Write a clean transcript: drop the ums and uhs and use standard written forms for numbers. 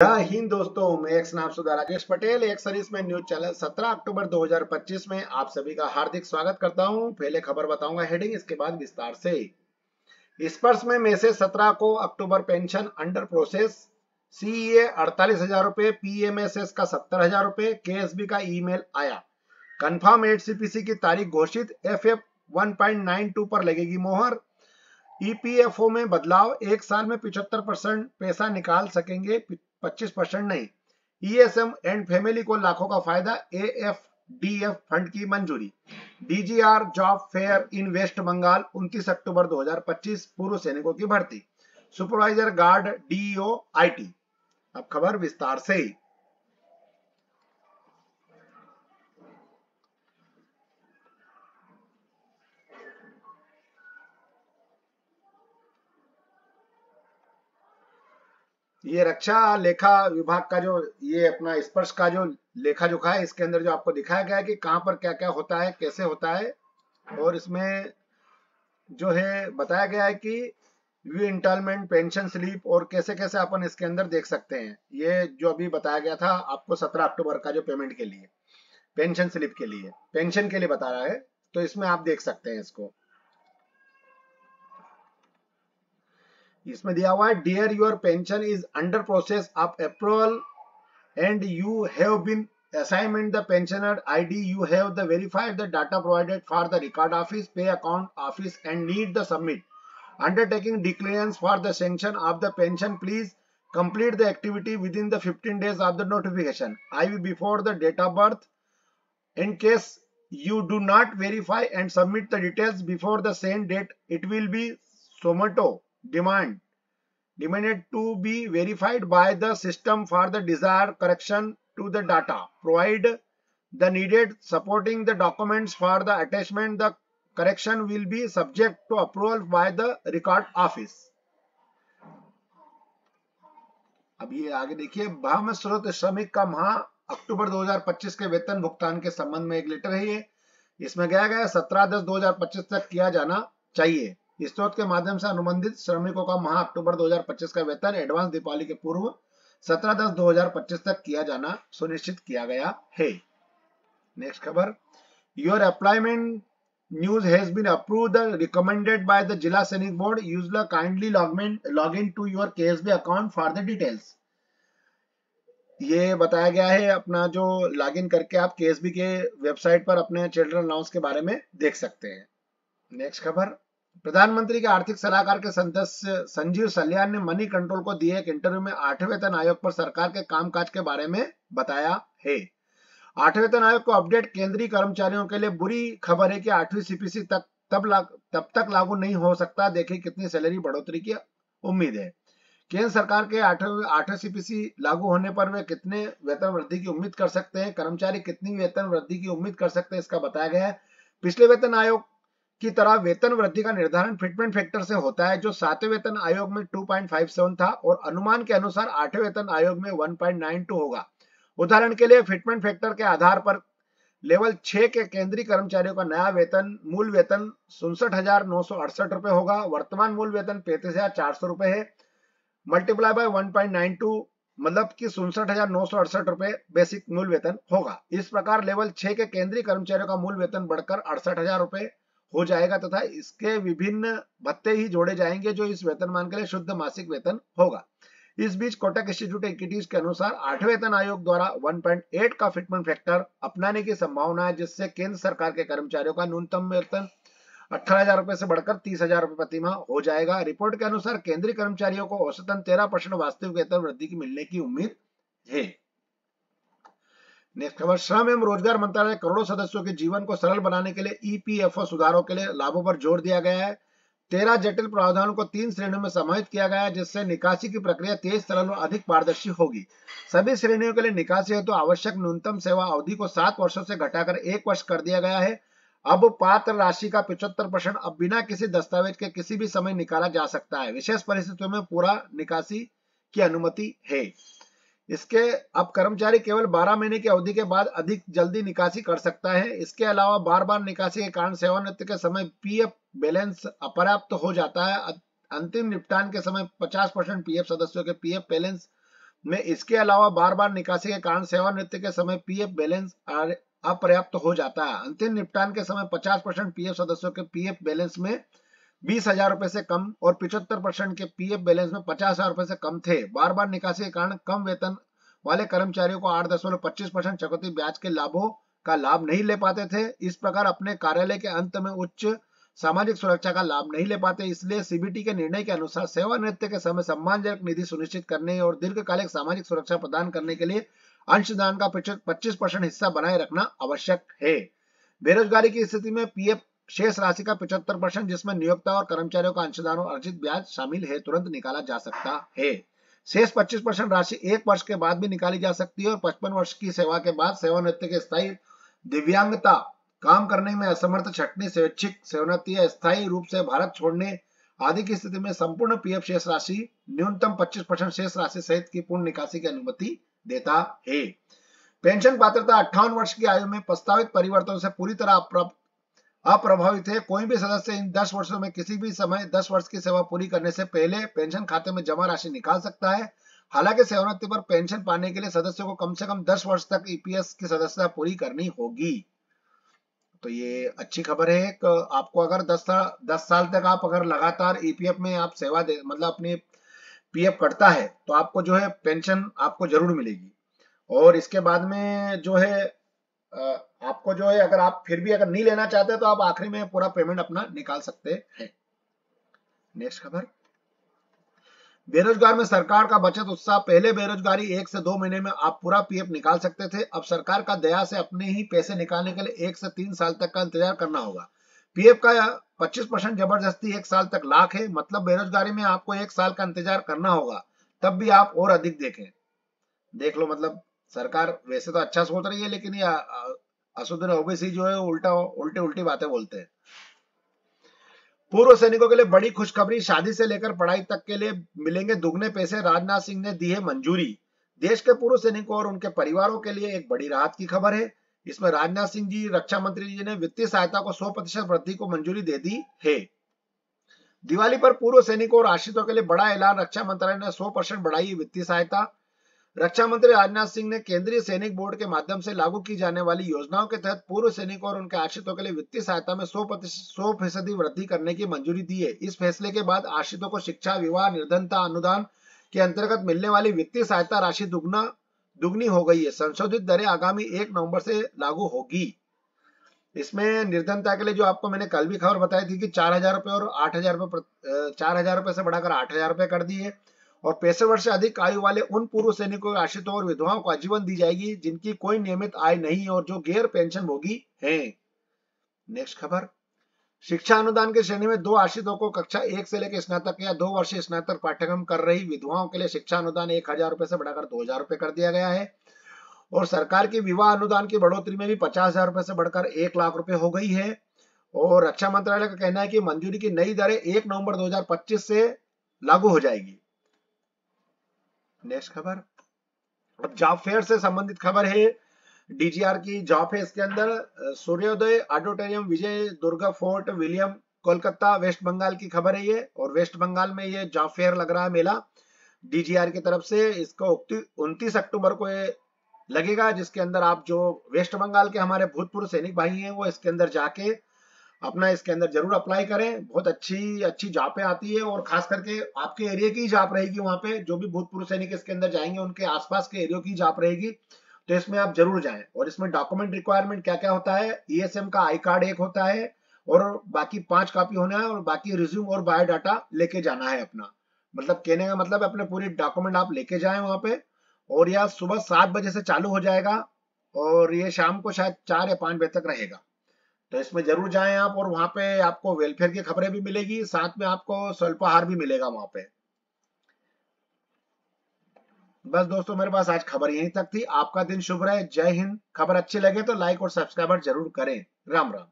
जय हिंद दोस्तों, मैं एक नाम सुधा राजेश पटेल एक सर्विसमैन न्यूज चैनल 17 अक्टूबर 2025 में आप सभी का हार्दिक स्वागत करता हूं। पहले खबर बताऊंगा हेडिंग, इसके बाद विस्तार से। स्पर्श में मैसेज 17 को अक्टूबर पेंशन अंडर प्रोसेस, सीईए 48,000 रुपए, पीएमएसएस का 70,000 रुपए, केएसबी का ईमेल आया। कंफर्म एचसीपीसी की तारीख घोषित, एफएफ 1.92 पर लगेगी मोहर। ईपीएफओ में बदलाव, एक साल में 75% पैसा निकाल सकेंगे, 25% नहीं। ईएसएम एंड फैमिली को लाखों का फायदा, एएफडीएफ फंड की मंजूरी। DGR job fair in West Bengal 29 October 2025, पूर्व सैनिकों की भर्ती। Supervisor guard DEO IT. अब खबर विस्तार से। ये रक्षा लेखा विभाग का जो ये अपना स्पर्श का जो लेखा जोखा है, इसके अंदर जो आपको दिखाया गया है कि कहां पर क्या क्या होता है, कैसे होता है, और इसमें जो है बताया गया है कि व्यू इंटॉलमेंट, पेंशन स्लिप और कैसे कैसे अपन इसके अंदर देख सकते हैं। ये जो अभी बताया गया था आपको 17 अक्टूबर का जो पेमेंट के लिए, पेंशन स्लिप के लिए, पेंशन के लिए बता रहा है, तो इसमें आप देख सकते हैं इसको। इसमें दिया हुआ है, dear your pension is under process of approval and you have been assignment the pensioner ID. You have the verified the data provided for the record office, pay account office and need the submit. Undertaking declarance for the sanction of the pension. Please complete the activity within the 15 days of the notification. IV before the date of birth. In case you do not verify and submit the details before the same date, it will be Somato demanded to be verified by the system for the desired correction to the data. Provide the needed supporting the documents for the attachment. The correction will be subject to approval by the record office. अब ये आगे देखिए, भाम स्रोत श्रमिक का माह अक्टूबर 2025 के वेतन भुगतान के संबंध में एक लेटर है। ये इसमें गया गया 17/10/2025 तक किया जाना चाहिए। इस स्रोत के माध्यम से अनुबंधित श्रमिकों का माह अक्टूबर 2025 का वेतन एडवांस दीपावली के पूर्व 17/10/2025 तक किया जाना सुनिश्चित किया गया है। नेक्स्ट खबर, your employment news has been approved recommended by the Zila Sainik board. User kindly log in to your KSB account for the details. ये बताया गया है, अपना जो लॉगिन करके आप केएसबी के वेबसाइट पर अपने चिल्ड्रन अलाउंस के बारे में देख सकते हैं। नेक्स्ट खबर, प्रधानमंत्री के आर्थिक सलाहकार के सदस्य संजीव सल्यान ने मनी कंट्रोल को दिए एक इंटरव्यू में 8वें वेतन आयोग पर सरकार के कामकाज के बारे में बताया है। 8वें वेतन आयोग को अपडेट, केंद्रीय कर्मचारियों के लिए बुरी खबर है कि 8वीं सीपीसी तब तक लागू नहीं हो सकता। देखिए कितनी सैलरी बढ़ोतरी की उम्मीद है। केंद्र सरकार के 8वें सीपीसी लागू होने पर वे कितने वेतन वृद्धि की उम्मीद कर सकते हैं, कर्मचारी कितनी वेतन वृद्धि की उम्मीद कर सकते हैं, इसका बताया गया है। पिछले वेतन आयोग की तरह वेतन वृद्धि का निर्धारण फिटमेंट फैक्टर से होता है, जो 7वें वेतन आयोग में 2.57 था और अनुमान के अनुसार 8वें वेतन आयोग में 1.92 होगा। उदाहरण के लिए फिटमेंट फैक्टर के आधार पर लेवल 6 के केंद्रीय कर्मचारियों का नया वेतन मूल वेतन 67,968 रुपए होगा। वर्तमान मूल वेतन 35,400 रुपए है। मल्टीप्लाई बाय 1.92 मतलब कि 67,968 रुपए बेसिक मूल वेतन होगा। इस प्रकार लेवल 6 के केंद्रीय कर्मचारियों का मूल वेतन बढ़कर 68,000 रुपए हो जाएगा तथा इसके विभिन्न भत्ते ही जोड़े जाएंगे, जो इस वेतनमान के लिए शुद्ध मासिक वेतन होगा। इस बीच कोटक इंस्टीट्यूट इक्विटीज के अनुसार 8वें वेतन आयोग द्वारा 1.8 का फिटमेंट फैक्टर अपनाने की संभावना है, जिससे केंद्र सरकार के कर्मचारियों का न्यूनतम वेतन 18,000 रुपए से बढ़कर 30,000 रुपए प्रति माह हो जाएगा। रिपोर्ट के अनुसार केंद्रीय कर्मचारियों को औसतन 13% वास्तविक वेतन वृद्धि की मिलने की उम्मीद है। नेक्स्ट खबर, श्रम एवं रोजगार मंत्रालय करोड़ों सदस्यों के जीवन को सरल बनाने के लिए ईपीएफओ सुधारों के लिए लाभों पर जोर दिया गया है। 13 जटिल प्रावधानों को 3 श्रेणियों में समाहित किया गया है, जिससे निकासी की प्रक्रिया तेज, सरल और अधिक पारदर्शी होगी। सभी श्रेणियों के लिए निकासी हेतु आवश्यक न्यूनतम सेवा अवधि को 7 वर्षों से घटाकर 1 वर्ष कर दिया गया है। अब पात्र राशि का 75% अब बिना किसी दस्तावेज के किसी भी समय निकाला जा सकता है। विशेष परिस्थितियों में पूरा निकासी की अनुमति है। इसके अब कर्मचारी केवल 12 महीने की अवधि के बाद अधिक जल्दी निकासी कर सकता है। इसके अलावा बार बार निकासी के कारण सेवानिवृत्ति के समय पीएफ बैलेंस अपर्याप्त हो जाता है। अंतिम निपटान के समय 50% पीएफ सदस्यों के पीएफ बैलेंस में इसके अलावा बार बार निकासी के कारण सेवानिवृत्ति के समय पीएफ बैलेंस अपर्याप्त हो जाता है। अंतिम निपटान के समय 50% पीएफ सदस्यों के पीएफ बैलेंस में 20,000 रुपए से कम और 75% के पीएफ बैलेंस में 50,000 रुपए से कम थे। बार बार निकासी के कारण कम वेतन वाले कर्मचारियों को 8.25% चक्रवृद्धि ब्याज के लाभों का लाभ नहीं ले पाते थे। इस प्रकार अपने कार्यालय के अंत में उच्च सामाजिक सुरक्षा का लाभ नहीं ले पाते। इसलिए सीबीटी के निर्णय के अनुसार सेवानिवृत्ति के समय सम्मानजनक निधि सुनिश्चित करने और दीर्घकालिक सामाजिक सुरक्षा प्रदान करने के लिए अंशदान का 25% हिस्सा बनाए रखना आवश्यक है। बेरोजगारी की स्थिति में पीएफ शेष राशि का 75% जिसमें नियोक्ता और कर्मचारियों का अंशदान और अर्जित ब्याज शामिल है तुरंत निकाला जा सकता है। शेष 25% राशि 1 वर्ष के बाद भी निकाली जा सकती है और 55 वर्ष की सेवा के बाद सेवानिवृत्ति के स्थायी दिव्यांगता, काम करने में असमर्थ, छटनी, स्वैच्छिक सेवानिवृत्ति या स्थायी रूप से भारत छोड़ने आदि की स्थिति में संपूर्ण पीएफ शेष राशि न्यूनतम 25% शेष राशि सहित की पूर्ण निकासी की अनुमति देता है। पेंशन पात्रता 58 वर्ष की आयु में प्रस्तावित परिवर्तनों से पूरी तरह अप्रभावित है। कोई भी सदस्य इन 10 वर्षों में किसी भी समय 10 वर्ष की सेवा पूरी करने से पहले पेंशन खाते में जमा राशि निकाल सकता है। हालांकि सेवानिवृत्ति पर पेंशन पाने के लिए सदस्यों को कम से कम 10 वर्ष तक ईपीएस की सदस्यता पूरी करनी होगी। तो ये अच्छी खबर है कि आपको अगर 10 साल तक आप अगर लगातार ईपीएफ में आप सेवा दे, मतलब अपनी पीएफ कटता है तो आपको जो है पेंशन आपको जरूर मिलेगी। और इसके बाद में जो है आपको जो है अगर आप फिर भी अगर नहीं लेना चाहते तो आप आखिरी में पूरा पेमेंट अपना निकाल सकते हैं। नेक्स्ट खबर, बेरोजगार में सरकार का बचत उत्साह। पहले बेरोजगारी 1 से 2 महीने में आप पूरा पीएफ निकाल सकते थे। अब सरकार का दया से अपने ही पैसे निकालने के लिए 1 से 3 साल तक का इंतजार करना होगा। पीएफ का 25% जबरदस्ती 1 साल तक लाख है, मतलब बेरोजगारी में आपको 1 साल का इंतजार करना होगा, तब भी आप और अधिक देख लो। मतलब सरकार वैसे तो अच्छा सोच रही है, लेकिन ये असुद्दीन ओवैसी जो है उल्टी बातें बोलते हैं। पूर्व सैनिकों के लिए बड़ी खुशखबरी, शादी से लेकर पढ़ाई तक के लिए मिलेंगे दुगने पैसे। राजनाथ सिंह ने दी है मंजूरी। देश के पूर्व सैनिकों और उनके परिवारों के लिए एक बड़ी राहत की खबर है। इसमें राजनाथ सिंह जी, रक्षा मंत्री जी ने वित्तीय सहायता को 100% वृद्धि को मंजूरी दे दी है। दिवाली पर पूर्व सैनिकों और आश्रितों के लिए बड़ा ऐलान, रक्षा मंत्रालय ने 100% बढ़ाई वित्तीय सहायता। रक्षा मंत्री राजनाथ सिंह ने केंद्रीय सैनिक बोर्ड के माध्यम से लागू की जाने वाली योजनाओं के तहत पूर्व सैनिकों और उनके आश्रितों के लिए वित्तीय सहायता में 100% वृद्धि करने की मंजूरी दी है। इस फैसले के बाद आश्रितों को शिक्षा, विवाह, निर्धनता अनुदान के अंतर्गत मिलने वाली वित्तीय सहायता राशि दुगनी हो गई है। संशोधित दरें आगामी 1 नवंबर से लागू होगी। इसमें निर्धनता के लिए जो आपको मैंने कल भी खबर बताई थी कि 4,000 रुपए और 8,000 रुपए 4,000 रुपए से बढ़ाकर 8,000 रुपए कर दिए। और 65 वर्ष से अधिक आयु वाले उन पूर्व सैनिकों, आश्रितों और विधवाओं को आजीवन दी जाएगी जिनकी कोई नियमित आय नहीं और जो गैर पेंशन भोगी हैं। नेक्स्ट खबर, शिक्षा अनुदान की श्रेणी में 2 आश्रितों को कक्षा 1 से लेकर स्नातक या 2 वर्षीय स्नातक पाठ्यक्रम कर रही विधवाओं के लिए शिक्षा अनुदान 1,000 रुपए से बढ़ाकर 2,000 रुपए कर दिया गया है। और सरकार की विवाह अनुदान की बढ़ोतरी में भी 50,000 रुपए से बढ़कर 1 लाख रुपए हो गई है। और रक्षा मंत्रालय का कहना है कि मंजूरी की नई दरें 1 नवंबर 2025 से लागू हो जाएगी। नेक्स्ट खबर, अब जॉब फेयर से संबंधित खबर है। डीजीआर की जॉब है। इसके अंदर Suryoday auditorium, Vijay Durga fort, William, Kolkata, west Bengal की खबर है ये। और वेस्ट बंगाल में ये जॉब फेयर लग रहा है मेला डीजीआर की तरफ से। इसको 29 अक्टूबर को ये लगेगा, जिसके अंदर आप जो वेस्ट बंगाल के हमारे भूतपूर्व सैनिक भाई हैं वो इसके अंदर जाके अपना इसके अंदर जरूर अप्लाई करें। बहुत अच्छी जॉब आती है और खास करके आपके एरिया की जॉब रहेगी। वहां पे जो भी भूतपूर्व सैनिक इसके अंदर जाएंगे उनके आसपास के एरिया की जॉब रहेगी, तो इसमें आप जरूर जाएं। और इसमें डॉक्यूमेंट रिक्वायरमेंट क्या क्या होता है, ईएसएम का आई कार्ड एक होता है और बाकी 5 कॉपी होना है और बाकी रिज्यूम और बायोडाटा लेके जाना है अपना। मतलब कहने का मतलब अपने पूरी डॉक्यूमेंट आप लेके जाएं वहां पे। और यह सुबह 7 बजे से चालू हो जाएगा और ये शाम को शायद 4 या 5 बजे तक रहेगा। तो इसमें जरूर जाएं आप। और वहां पे आपको वेलफेयर की खबरें भी मिलेगी, साथ में आपको स्वल्पाहार भी मिलेगा वहां पे। बस दोस्तों, मेरे पास आज खबर यहीं तक थी। आपका दिन शुभ रहे। जय हिंद। खबर अच्छी लगे तो लाइक और सब्सक्राइब जरूर करें। राम राम।